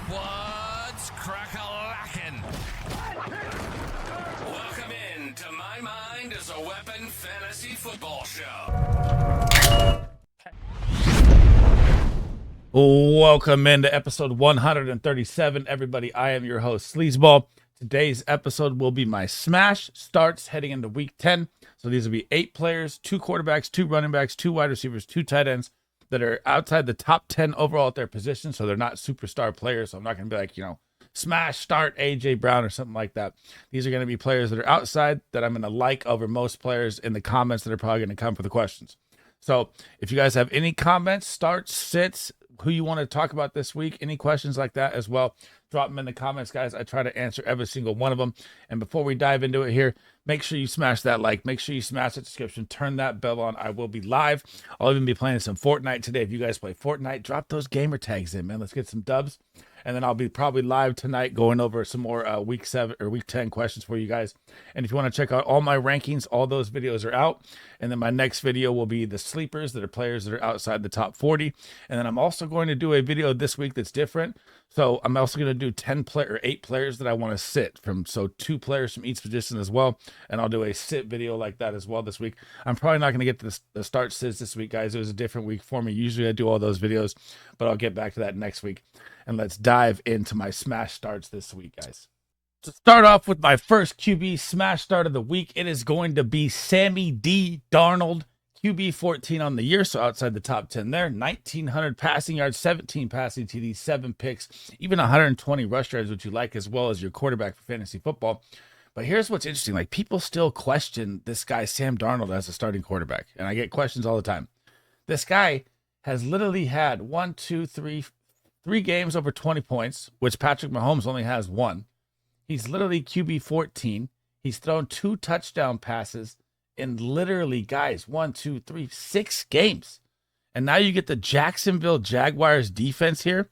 What's crack-a-lackin'? Welcome in to My Mind is a Weapon Fantasy Football Show. Welcome into episode 137, everybody. I am your host, Sleazeball. Today's episode will be my smash starts heading into week 10. So these will be 8 players, 2 quarterbacks, 2 running backs, 2 wide receivers, 2 tight ends that are outside the top 10 overall at their position. So they're not superstar players. So I'm not going to be like, smash start AJ Brown or something like that. These are going to be players that are outside that I'm going to like over most players in the comments that are probably going to come for the questions. So if you guys have any comments, starts, sits, who you want to talk about this week, any questions like that as well, drop them in the comments, guys. I try to answer every single one of them. And before we dive into it here, make sure you smash that like, make sure you smash the subscription, turn that bell on. I will be live. I'll even be playing some Fortnite today. If you guys play Fortnite, drop those gamer tags in, man. Let's get some dubs. And then I'll be probably live tonight going over some more week 7 or week 10 questions for you guys. And if you want to check out all my rankings, all those videos are out. And then my next video will be the sleepers that are players that are outside the top 40. And then I'm also going to do a video this week that's different. So I'm also going to do 8 players that I want to sit from. So 2 players from each position as well. And I'll do a sit video like that as well this week. I'm probably not going to get to the start sits this week, guys. It was a different week for me. Usually I do all those videos, but I'll get back to that next week. And let's dive into my smash starts this week, guys. To start off with my first QB smash start of the week, it is going to be Sammy D. Darnold, QB 14 on the year, so outside the top 10 there. 1,900 passing yards, 17 passing TDs, 7 picks, even 120 rush yards, which you like, as well as your quarterback for fantasy football. But here's what's interesting. Like, people still question this guy, Sam Darnold, as a starting quarterback. And I get questions all the time. This guy has literally had 3 games over 20 points, which Patrick Mahomes only has 1. He's literally QB 14. He's thrown 2 touchdown passes in literally, guys, 6 games. And now you get the Jacksonville Jaguars defense here.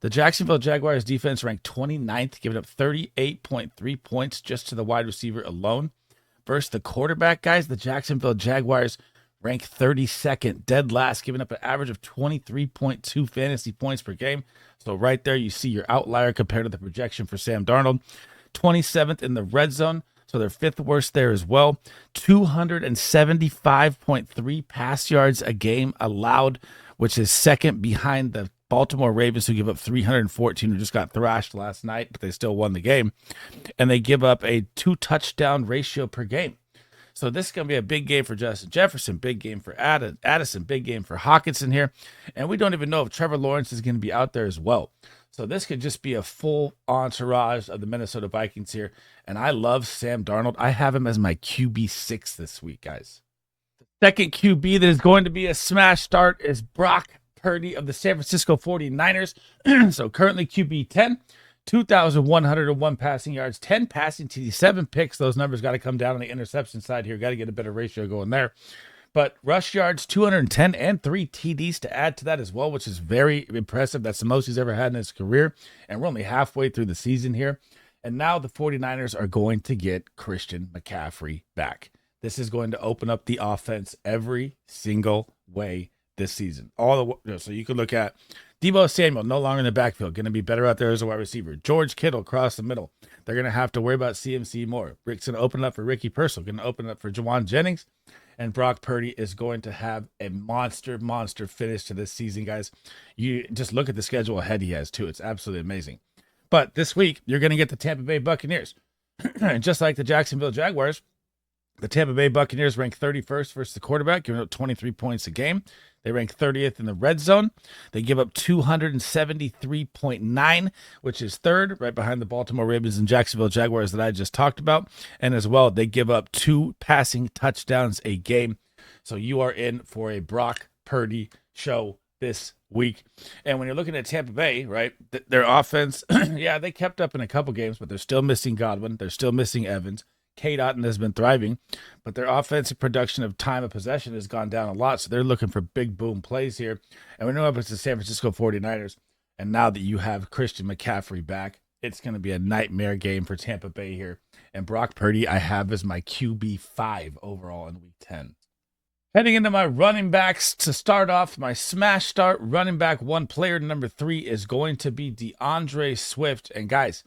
The Jacksonville Jaguars defense ranked 29th, giving up 38.3 points just to the wide receiver alone. Versus the quarterback, guys, the Jacksonville Jaguars ranked 32nd, dead last, giving up an average of 23.2 fantasy points per game. So right there, you see your outlier compared to the projection for Sam Darnold. 27th in the red zone, so they're 5th worst there as well. 275.3 pass yards a game allowed, which is second behind the Baltimore Ravens, who give up 314, who just got thrashed last night, but they still won the game. And they give up a 2 touchdown ratio per game. So this is going to be a big game for Justin Jefferson, big game for Addison, big game for Hawkinson here. And we don't even know if Trevor Lawrence is going to be out there as well. So this could just be a full entourage of the Minnesota Vikings here. And I love Sam Darnold. I have him as my QB6 this week, guys. The second QB that is going to be a smash start is Brock Purdy of the San Francisco 49ers. So currently QB 10. 2,101 passing yards, 10 passing TD, 7 picks. Those numbers got to come down on the interception side here. Got to get a better ratio going there. But rush yards, 210 and 3 TDs to add to that as well, which is very impressive. That's the most he's ever had in his career. And we're only halfway through the season here. And now the 49ers are going to get Christian McCaffrey back. This is going to open up the offense every single way this season. So you could look at Deebo Samuel, no longer in the backfield, going to be better out there as a wide receiver. George Kittle across the middle. They're going to have to worry about CMC more. Rick's going to open up for Ricky Purcell, going to open up for Jawan Jennings. And Brock Purdy is going to have a monster finish to this season, guys. You just look at the schedule ahead he has, too. It's absolutely amazing. But this week, you're going to get the Tampa Bay Buccaneers. And just like the Jacksonville Jaguars, the Tampa Bay Buccaneers rank 31st versus the quarterback, giving up 23 points a game. They rank 30th in the red zone. They give up 273.9, which is 3rd, right behind the Baltimore Ravens and Jacksonville Jaguars that I just talked about. And as well, they give up 2 passing touchdowns a game. So you are in for a Brock Purdy show this week. And when you're looking at Tampa Bay, right, their offense, yeah, they kept up in a couple games, but they're still missing Godwin. They're still missing Evans. K-Dotton has been thriving, but their offensive production of time of possession has gone down a lot, so they're looking for big boom plays here. And we know it's the San Francisco 49ers, and now that you have Christian McCaffrey back, it's going to be a nightmare game for Tampa Bay here. And Brock Purdy, I have as my QB5 overall in Week 10. Heading into my running backs to start off, my smash start running back one player number 3 is going to be DeAndre Swift. And guys,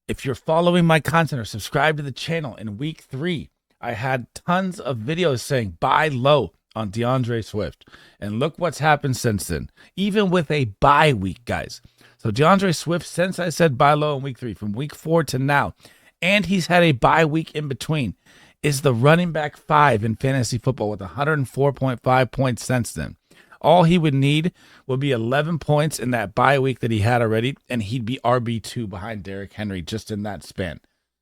if you're following my content or subscribe to the channel, in week 3, I had tons of videos saying buy low on DeAndre Swift. And look what's happened since then, even with a bye week, guys. So DeAndre Swift, since I said buy low in week 3, from week 4 to now, and he's had a bye week in between, is the running back 5 in fantasy football with 104.5 points since then. All he would need would be 11 points in that bye week that he had already, and he'd be RB2 behind Derrick Henry just in that span.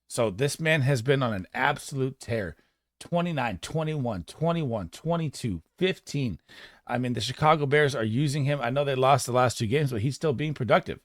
So this man has been on an absolute tear. 29, 21, 21, 22, 15. I mean, the Chicago Bears are using him. I know they lost the last 2 games, but he's still being productive.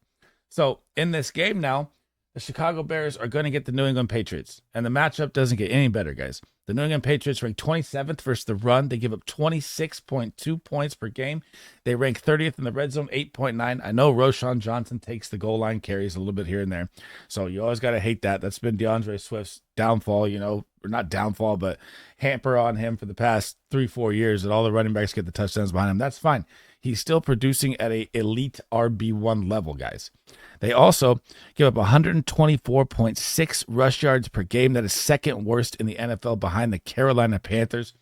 So in this game now, the Chicago Bears are going to get the New England Patriots. And the matchup doesn't get any better, guys. The New England Patriots rank 27th versus the run. They give up 26.2 points per game. They rank 30th in the red zone, 8.9. I know Roschon Johnson takes the goal line carries a little bit here and there. So you always got to hate that. That's been DeAndre Swift's downfall, or not downfall, but hamper on him for the past 3-4 years, that all the running backs get the touchdowns behind him. That's fine. He's still producing at an elite RB1 level, guys. They also give up 124.6 rush yards per game. That is second worst in the NFL behind the Carolina Panthers.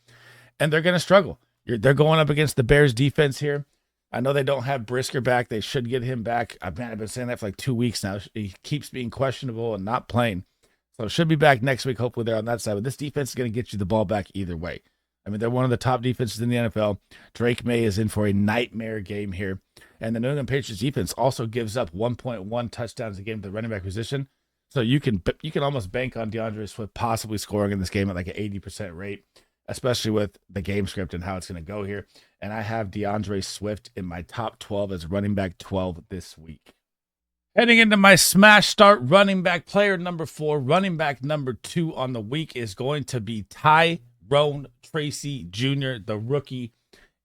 And they're going to struggle. They're going up against the Bears defense here. I know they don't have Brisker back. They should get him back. I've been saying that for like 2 weeks now. He keeps being questionable and not playing. So should be back next week. Hopefully they're on that side. But this defense is going to get you the ball back either way. I mean, they're one of the top defenses in the NFL. Drake May is in for a nightmare game here. And the New England Patriots defense also gives up 1.1 touchdowns a game to the running back position. So you can almost bank on DeAndre Swift possibly scoring in this game at like an 80% rate, especially with the game script and how it's going to go here. And I have DeAndre Swift in my top 12 as running back 12 this week. Heading into my smash start running back player number 4, running back number 2 on the week is going to be TyRon Tracy Jr., the rookie.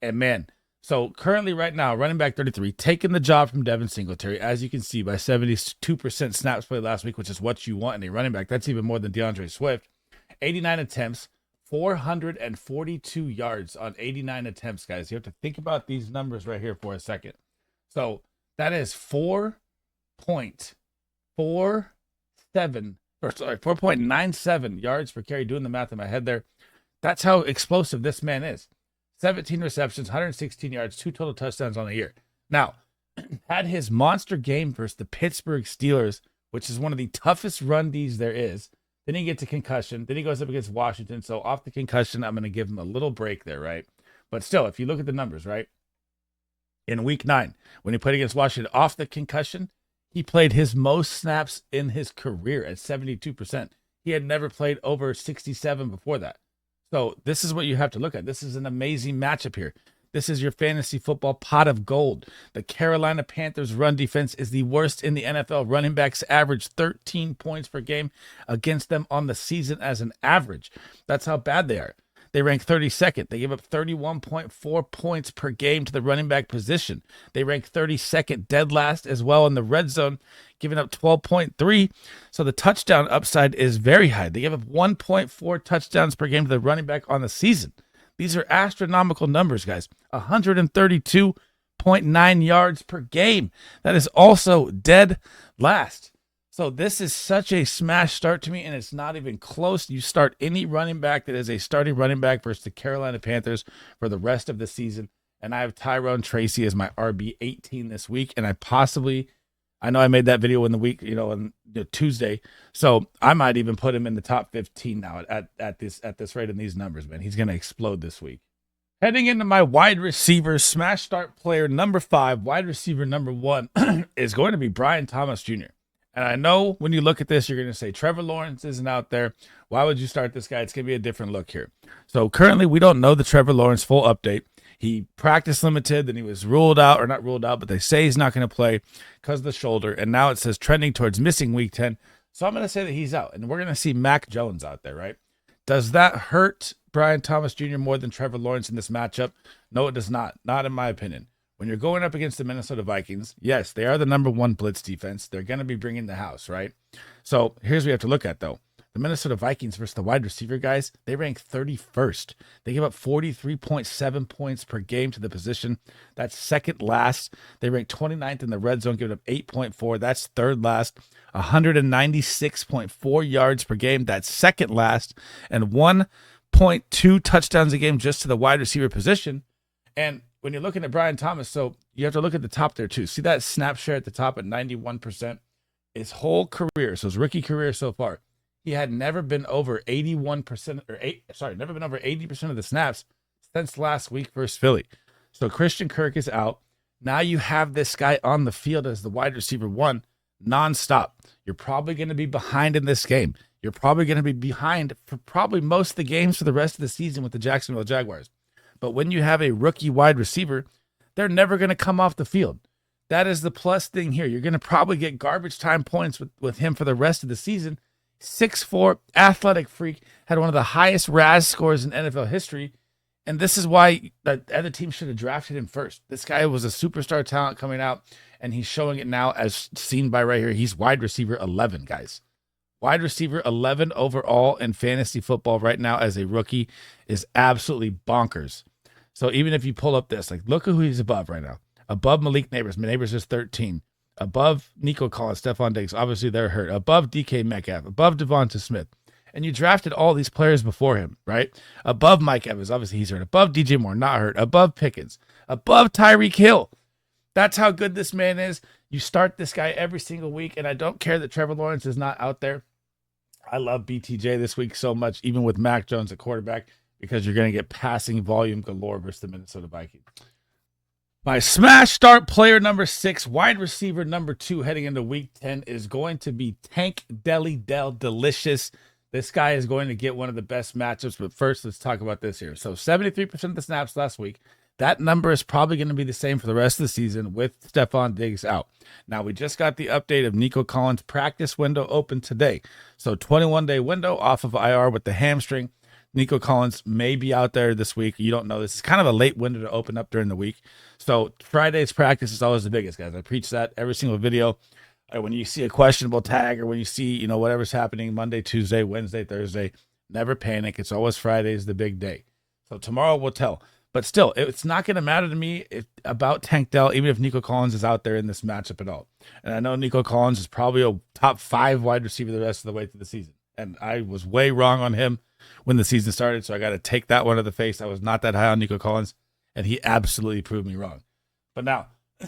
And man, so currently right now, running back 33, taking the job from Devin Singletary, as you can see, by 72% snaps played last week, which is what you want in a running back. That's even more than DeAndre Swift. 89 attempts, 442 yards on 89 attempts, guys. You have to think about these numbers right here for a second. So that is 4.97 yards per carry. Doing the math in my head there. That's how explosive this man is. 17 receptions, 116 yards, 2 total touchdowns on the year. Now, had his monster game versus the Pittsburgh Steelers, which is one of the toughest run Ds there is. Then he gets a concussion. Then he goes up against Washington. So off the concussion, I'm going to give him a little break there, right? But still, if you look at the numbers, right? In week 9, when he played against Washington off the concussion, he played his most snaps in his career at 72%. He had never played over 67 before that. So this is what you have to look at. This is an amazing matchup here. This is your fantasy football pot of gold. The Carolina Panthers run defense is the worst in the NFL. Running backs average 13 points per game against them on the season as an average. That's how bad they are. They rank 32nd. They give up 31.4 points per game to the running back position. They rank 32nd, dead last as well in the red zone, giving up 12.3. So the touchdown upside is very high. They give up 1.4 touchdowns per game to the running back on the season. These are astronomical numbers, guys. 132.9 yards per game. That is also dead last. So this is such a smash start to me, and it's not even close. You start any running back that is a starting running back versus the Carolina Panthers for the rest of the season. And I have TyRon Tracy as my RB18 this week. And I know I made that video in the week, on Tuesday. So I might even put him in the top 15 now at this rate in these numbers, man. He's going to explode this week. Heading into my wide receiver smash start player number 5, wide receiver number 1 is going to be Brian Thomas Jr. And I know when you look at this, you're going to say, Trevor Lawrence isn't out there. Why would you start this guy? It's going to be a different look here. So currently, we don't know the Trevor Lawrence full update. He practice limited, then he was ruled out, or not ruled out, but they say he's not going to play because of the shoulder. And now it says trending towards missing week 10. So I'm going to say that he's out. And we're going to see Mac Jones out there, right? Does that hurt Brian Thomas Jr. more than Trevor Lawrence in this matchup? No, it does not. Not in my opinion. When you're going up against the Minnesota Vikings, yes, they are the number 1 blitz defense. They're going to be bringing the house, right? So here's what you have to look at, though. The Minnesota Vikings versus the wide receiver guys, they rank 31st. They give up 43.7 points per game to the position. That's second last. They rank 29th in the red zone, giving up 8.4. That's third last. 196.4 yards per game. That's second last. And 1.2 touchdowns a game just to the wide receiver position. And when you're looking at Brian Thomas, so you have to look at the top there too. See that snap share at the top at 91%? His whole career, so his rookie career so far, he had never been over 81% never been over 80% of the snaps since last week versus Philly. So Christian Kirk is out. Now you have this guy on the field as the wide receiver one nonstop. You're probably going to be behind in this game. You're probably going to be behind for probably most of the games for the rest of the season with the Jacksonville Jaguars. But when you have a rookie wide receiver, they're never going to come off the field. That is the plus thing here. You're going to probably get garbage time points with him for the rest of the season. 6'4", athletic freak, had one of the highest RAS scores in NFL history. And this is why the other team should have drafted him first. This guy was a superstar talent coming out, and he's showing it now as seen by right here. He's wide receiver 11, guys. Wide receiver 11 overall in fantasy football right now as a rookie is absolutely bonkers. So even if you pull up this, like, look at who he's above right now. Above Malik Neighbors. Neighbors is 13. Above Nico Collins, Stefon Diggs. Obviously, they're hurt. Above DK Metcalf. Above Devonta Smith. And you drafted all these players before him, right? Above Mike Evans. Obviously, he's hurt. Above DJ Moore, not hurt. Above Pickens. Above Tyreek Hill. That's how good this man is. You start this guy every single week, and I don't care that Trevor Lawrence is not out there. I love BTJ this week so much, even with Mac Jones at quarterback, because you're going to get passing volume galore versus the Minnesota Vikings. My smash start player number 6, wide receiver number 2 heading into week 10 is going to be Tank Deli Del Delicious. This guy is going to get one of the best matchups, but first let's talk about this here. So 73% of the snaps last week. That number is probably going to be the same for the rest of the season with Stefon Diggs out. Now, we just got the update of Nico Collins' practice window open today. So 21-day window off of IR with the hamstring. Nico Collins may be out there this week. You don't know. This is kind of a late window to open up during the week. So Friday's practice is always the biggest, guys. I preach that every single video. When you see a questionable tag or when you see, whatever's happening Monday, Tuesday, Wednesday, Thursday, never panic. It's always Friday's the big day. So tomorrow we'll tell. But still, it's not going to matter to me about Tank Dell, even if Nico Collins is out there in this matchup at all. And I know Nico Collins is probably a top 5 wide receiver the rest of the way through the season. And I was way wrong on him when the season started, so I got to take that one to the face. I was not that high on Nico Collins, and he absolutely proved me wrong. But now,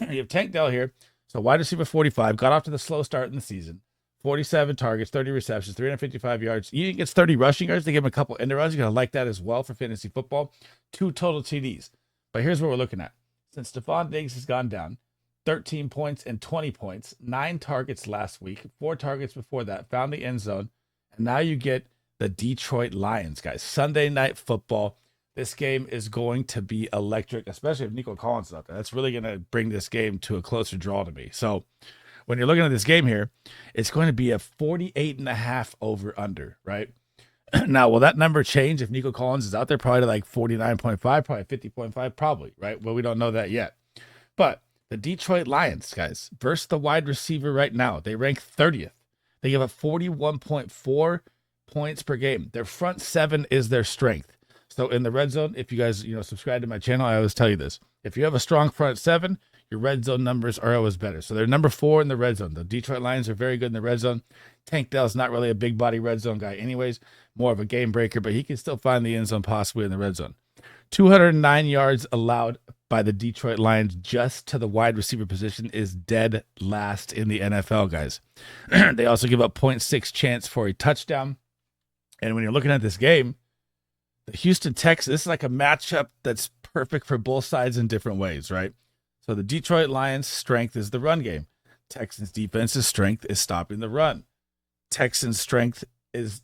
you have Tank Dell here. So wide receiver 45, got off to the slow start in the season. 47 targets, 30 receptions, 355 yards. He gets 30 rushing yards. They give him a couple end runs. You're going to like that as well for fantasy football. 2 total TDs. But here's what we're looking at. Since Stefon Diggs has gone down, 13 points and 20 points, 9 targets last week, 4 targets before that, found the end zone. And now you get the Detroit Lions, guys. Sunday Night Football. This game is going to be electric, especially if Nico Collins is out there. That's really going to bring this game to a closer draw to me. So when you're looking at this game here, it's going to be a 48.5 over-under, right? Now, will that number change if Nico Collins is out there? Probably to like 49.5, probably 50.5, probably, right? Well, we don't know that yet. But the Detroit Lions, guys, versus the wide receiver right now, they rank 30th. They give up 41.4 points per game. Their front 7 is their strength. So in the red zone, if you guys, subscribe to my channel, I always tell you this. If you have a strong front 7, your red zone numbers are always better. So they're number 4 in the red zone. The Detroit Lions are very good in the red zone. Tank Dell's not really a big body red zone guy anyways, more of a game breaker, but he can still find the end zone possibly in the red zone. 209 yards allowed by the Detroit Lions just to the wide receiver position is dead last in the NFL, guys. They also give up 0.6 chance for a touchdown. And when you're looking at this game, the Houston Texans, this is like a matchup that's perfect for both sides in different ways, right? So the Detroit Lions' strength is the run game. Texans' defense's strength is stopping the run. Texans' strength is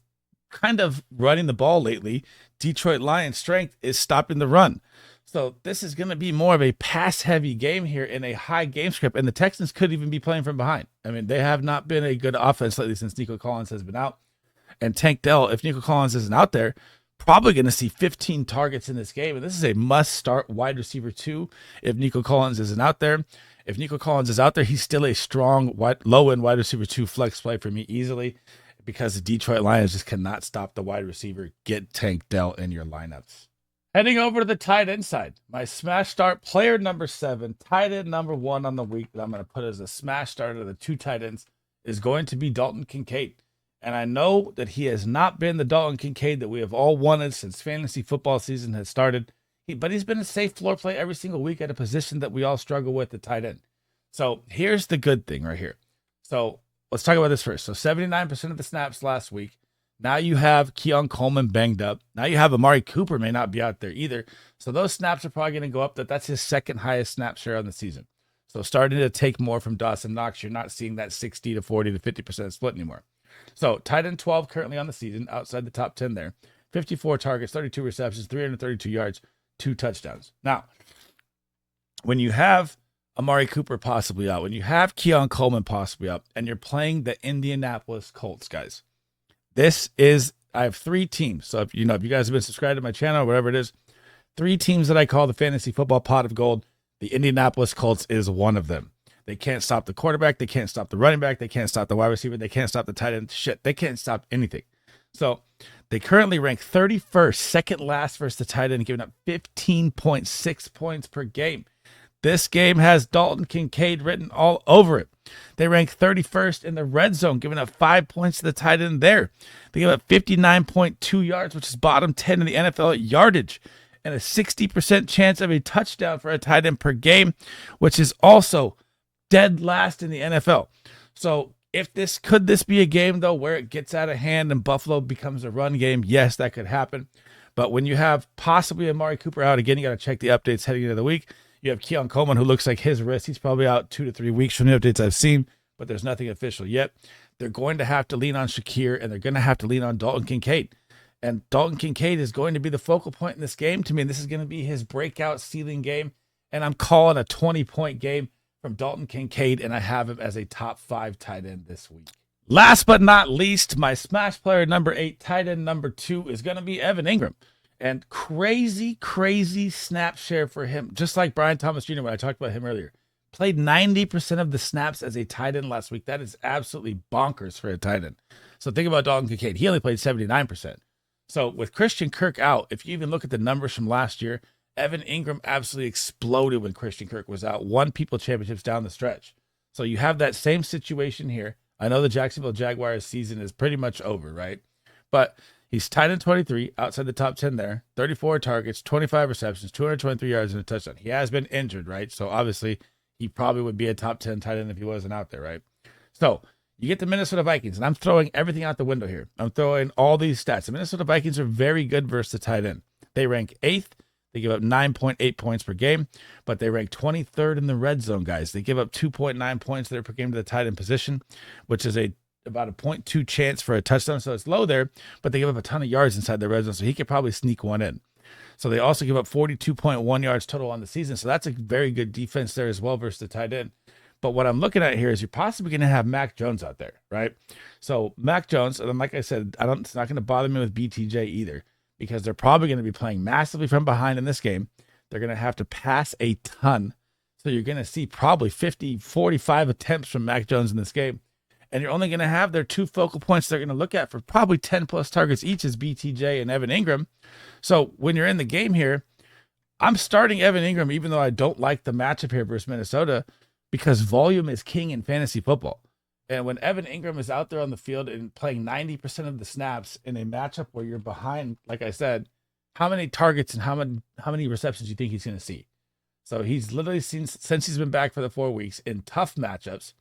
kind of running the ball lately. Detroit Lions' strength is stopping the run. So this is going to be more of a pass-heavy game here in a high game script, and the Texans could even be playing from behind. I mean, they have not been a good offense lately since Nico Collins has been out. And Tank Dell, if Nico Collins isn't out there, probably going to see 15 targets in this game. And this is a must-start wide receiver 2 if Nico Collins isn't out there. If Nico Collins is out there, he's still a strong low-end wide receiver 2 flex play for me easily. because the Detroit Lions just cannot stop the wide receiver. Get Tank Dell in your lineups. Heading over to the tight end side, my smash start player number 7, tight end number 1 on the week that I'm going to put as a smash start of the 2 tight ends is going to be Dalton Kincaid. And I know that he has not been the Dalton Kincaid that we have all wanted since fantasy football season has started. But he's been a safe floor play every single week at a position that we all struggle with, the tight end. So here's the good thing right here. So let's talk about this first. So 79% of the snaps last week. Now you have Keon Coleman banged up. Now you have Amari Cooper may not be out there either. So those snaps are probably going to go up. That's his second highest snap share on the season. So starting to take more from Dawson Knox. You're not seeing that 60 to 40 to 50% split anymore. So tight end 12 currently on the season, outside the top 10 there. 54 targets, 32 receptions, 332 yards, 2 touchdowns. Now, when you have Amari Cooper possibly out, when you have Keon Coleman possibly out, and you're playing the Indianapolis Colts, guys, I have 3 teams. So if you guys have been subscribed to my channel or whatever it is, 3 teams that I call the fantasy football pot of gold. The Indianapolis Colts is one of them. They can't stop the quarterback. They can't stop the running back. They can't stop the wide receiver. They can't stop the tight end. Shit, they can't stop anything. So they currently rank 31st, second last versus the tight end, giving up 15.6 points per game. This game has Dalton Kincaid written all over it. They rank 31st in the red zone, giving up 5 points to the tight end there. They give up 59.2 yards, which is bottom 10 in the NFL at yardage, and a 60% chance of a touchdown for a tight end per game, which is also dead last in the NFL. So could this be a game, though, where it gets out of hand and Buffalo becomes a run game? Yes, that could happen. But when you have possibly Amari Cooper out, again, you got to check the updates heading into the week. You have Keon Coleman, who looks like his wrist. He's probably out 2 to 3 weeks from the updates I've seen, but there's nothing official yet. They're going to have to lean on Shakir, and they're going to have to lean on Dalton Kincaid. And Dalton Kincaid is going to be the focal point in this game to me. And this is going to be his breakout ceiling game. And I'm calling a 20-point game from Dalton Kincaid, and I have him as a top 5 tight end this week. Last but not least, my smash player number 8, tight end number 2 is going to be Evan Ingram. And crazy snap share for him, just like Brian Thomas Jr. when I talked about him earlier. Played 90% of the snaps as a tight end last week. That is absolutely bonkers for a tight end. So think about Dalton Kincaid. He only played 79%. So with Christian Kirk out, if you even look at the numbers from last year, Evan Ingram absolutely exploded when Christian Kirk was out. Won people championships down the stretch. So you have that same situation here. I know the Jacksonville Jaguars season is pretty much over, right? But he's tight end 23, outside the top 10 there. 34 targets, 25 receptions, 223 yards, and a touchdown. He has been injured, right? So obviously he probably would be a top 10 tight end if he wasn't out there, right? So you get the Minnesota Vikings, and I'm throwing everything out the window here. I'm throwing all these stats. The Minnesota Vikings are very good versus the tight end. They rank 8th. They give up 9.8 points per game, but they rank 23rd in the red zone, guys. They give up 2.9 points there per game to the tight end position, which is about a 0.2 chance for a touchdown. So it's low there, but they give up a ton of yards inside the red zone, so he could probably sneak one in. So they also give up 42.1 yards total on the season. So that's a very good defense there as well versus the tight end. But what I'm looking at here is you're possibly going to have Mac Jones out there, right? So Mac Jones, and like I said, it's not going to bother me with BTJ either, because they're probably going to be playing massively from behind in this game. They're going to have to pass a ton. So you're going to see probably 45 attempts from Mac Jones in this game. And you're only going to have their 2 focal points they're going to look at for probably 10 plus targets each is BTJ and Evan Ingram. So when you're in the game here, I'm starting Evan Ingram, even though I don't like the matchup here versus Minnesota, because volume is king in fantasy football. And when Evan Ingram is out there on the field and playing 90% of the snaps in a matchup where you're behind, like I said, how many targets and how many receptions do you think he's going to see? So he's literally seen, since he's been back for the 4 weeks, in tough matchups,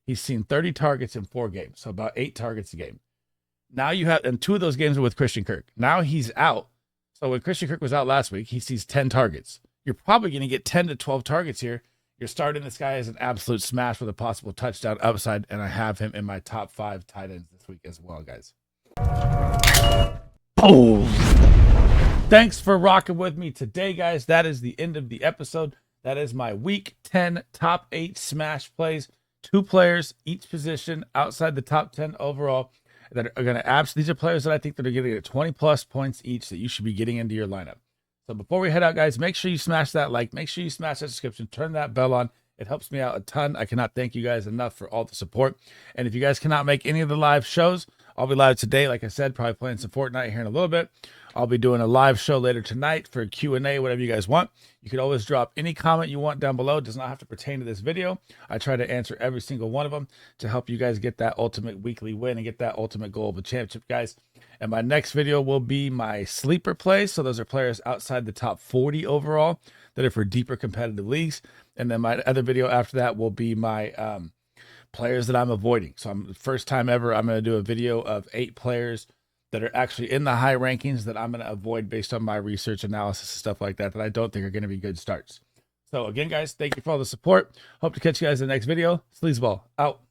he's seen 30 targets in 4 games, so about 8 targets a game. Now you have, and 2 of those games are with Christian Kirk. Now he's out. So when Christian Kirk was out last week, he sees 10 targets. You're probably going to get 10 to 12 targets here. You're starting this guy as an absolute smash with a possible touchdown upside, and I have him in my top 5 tight ends this week as well, guys. Oh! Thanks for rocking with me today, guys. That is the end of the episode. That is my Week 10 top 8 smash plays. 2 players, each position outside the top 10 overall that are going to these are players that I think that are going to get 20 plus points each that you should be getting into your lineup. So before we head out, guys, make sure you smash that like, make sure you smash that subscription, turn that bell on. It helps me out a ton. I cannot thank you guys enough for all the support. And if you guys cannot make any of the live shows, I'll be live today, like I said, probably playing some Fortnite here in a little bit. I'll be doing a live show later tonight for a Q&A, whatever you guys want. You can always drop any comment you want down below. It does not have to pertain to this video. I try to answer every single one of them to help you guys get that ultimate weekly win and get that ultimate goal of a championship, guys. And my next video will be my sleeper plays. So those are players outside the top 40 overall that are for deeper competitive leagues. And then my other video after that will be my players that I'm avoiding. So first time ever, I'm going to do a video of 8 players that are actually in the high rankings that I'm going to avoid based on my research analysis and stuff like that, that I don't think are going to be good starts. So again, guys, thank you for all the support. Hope to catch you guys in the next video. Sleazeball out.